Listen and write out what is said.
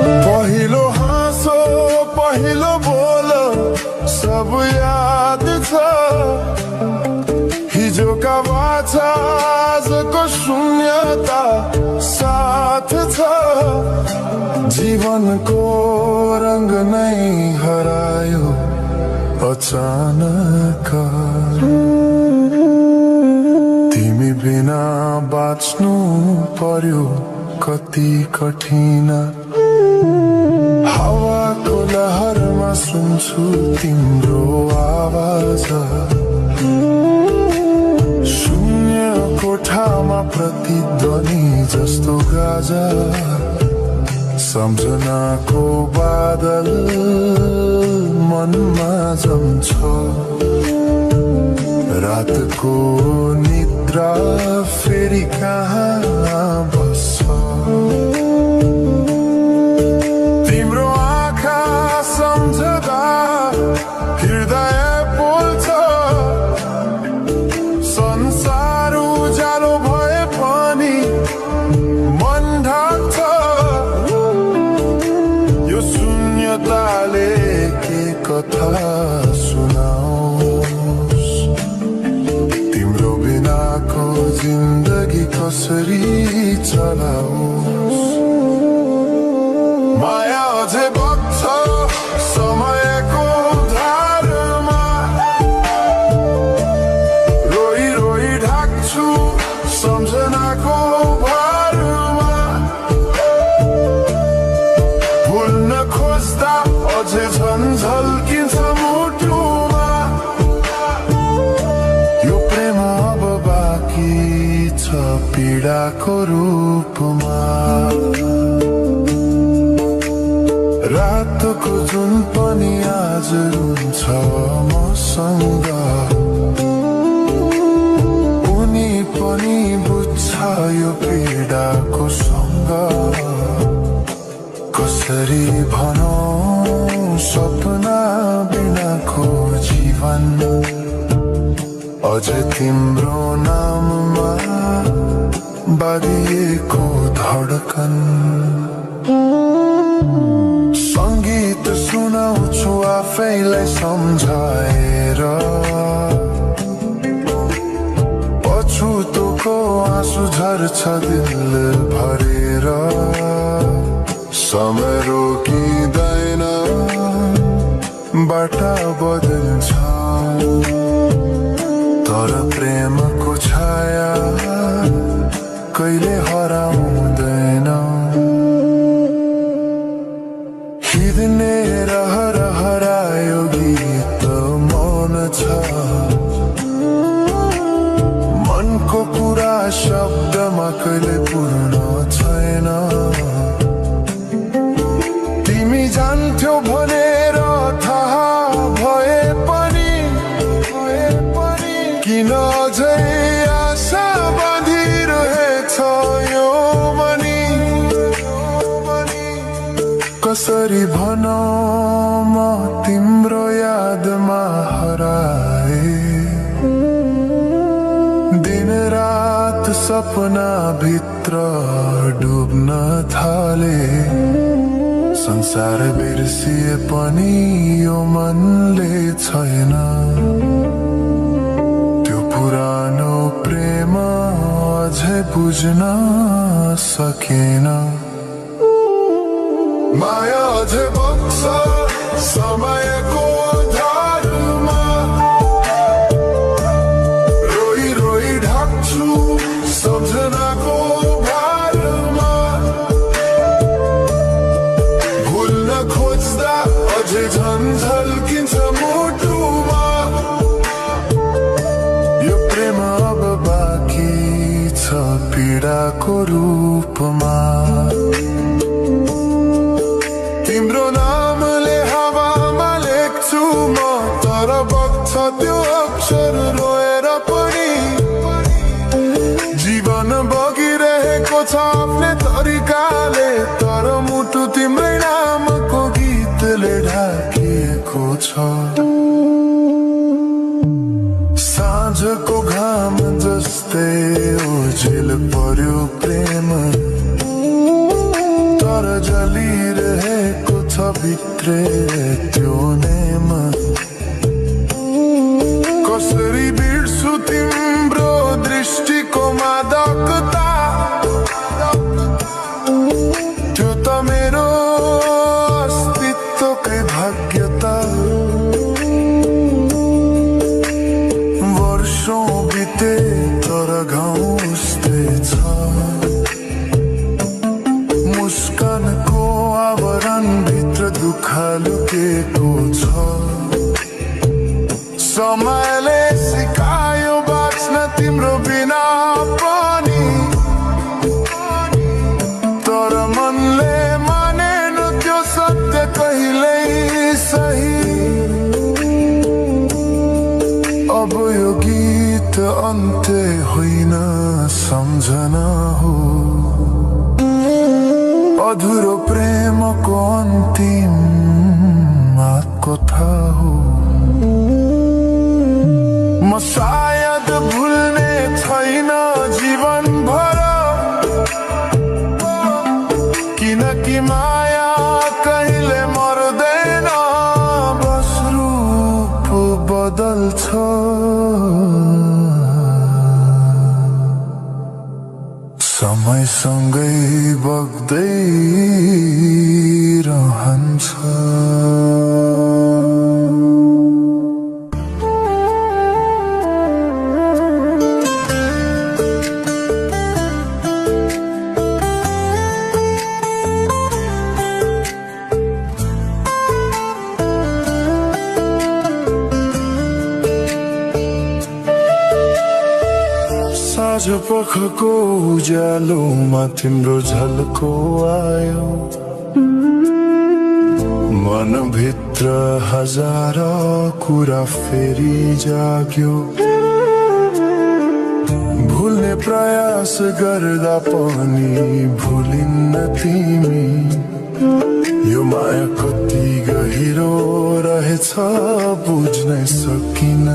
पहिलो हाँसो पहिलो बोल सब याद छ हिजोका बाचा आजको शून्यता साथ छ जीवनको रंग नै हरायो अचानक तिमी बिना बाँच्नु पर्यो कति कठिन हावाको लहरमा सुन्छु तिम्रो आवाज शून्य कोठामा प्रतिध्वनि जस्तो गाजा सम्झनाको बादल मनमा जम्छ रातको निद्रा फेरि कहाँ बस्छ तिम्रो आँखा सम्झदा हृदय बोल्छ संसार उज्यालो भए पनि मन ढाक्छ यो शून्यताले के कथा सुनाओस् तिम्रो बिनाको जिन्दगी कसरी चलाओस् माया अझै बग्छ समयको धारमा रोई रोई ढाक्छु सम्झनाको भारमा भुल्न खोज्दा अझै झन् झल्किन्छ मुटुमा यो प्रेम अब बाँकी छ पीडाको रूपमा रातको जुन पनि आज रुन्छ मसँग उनी पनि बुझ्छ यो पीडाको सँग कसरी भनौं सपना बिनाको जीवन अझै तिम्रो नाममा बाँधिएको धडकन संगीत सुनाउँछु आफैलाई सम्झाएर पछुतोको आँसु झर्छ दिल भरेर समय रोकिँदैन बाटा बदल्छ तर प्रेमको छाया कहिले हराउँदैन हिँड्ने हरायो गीत मौन छ मनको कुरा शब्दमा कहिले पूर्ण छैन तिमी जान्थ्यौ भनेर थाहा भए पनि किन अझै आशा बाँधिरहेछ यो मनी कसरी भनौं म तिम्रो यादमा हराए दिन रात सपना भित्र डुब्न थाले संसार बिर्सिए पनि यो मनले छैन त्यो पुरानो प्रेम अझै बुझ्न सकेन माया अझै बग्छ समयको धारमा रोई रोई ढाक्छु सम्झनाको भारमा भुल्न खोज्दा अझै झन् झल्किन्छ मुटुमा यो प्रेम अब बाँकी छ पीडाको रूपमा तिम्रो नामले हावामा लेख्छु म तर बग्छ त्यो अक्षर रोएर पनि जीवन बगिरहेको छ आफ्नै तरिकाले तर मुटु तिम्रै नामको गीतले ढाकिएको छ साँझको घाम जस्तै ओझेल पर्यो प्रेम तर जली लागिरहेको छ भित्रै त्यो नेम कसरी बिर्सु तिम्रो दृष्टिको मादकता त्यो त मेरो अस्तित्वकै भाग्यता वर्षौं बिते तर घाउ उस्तै छ मुस्कानको आवरण भित्र दुःख लुकेको छ समयले सिकायो बाँच्न तिम्रो बिना पनि तर मनले मानेन त्यो सत्य कहिल्यै सही अब यो गीत अन्त्य होइन सम्झना हो अधुरो प्रेमको अन्तिम आत्मकथा हो म सायद भुल्ने छैन जीवन भर किनकि माया कहिले मर्दैन बस रूप बदल्छ समयसँगै बग्दै रहन्छ साँझ पखको उज्यालोमा तिम्रो झल्को आयो मनभित्र हजार कुरा फेरि जाग्यो भुल्ने प्रयास गर्दा पनि भुलिन्न तिमी यो माया कति गहिरो रहेछ बुझ्नै सकिन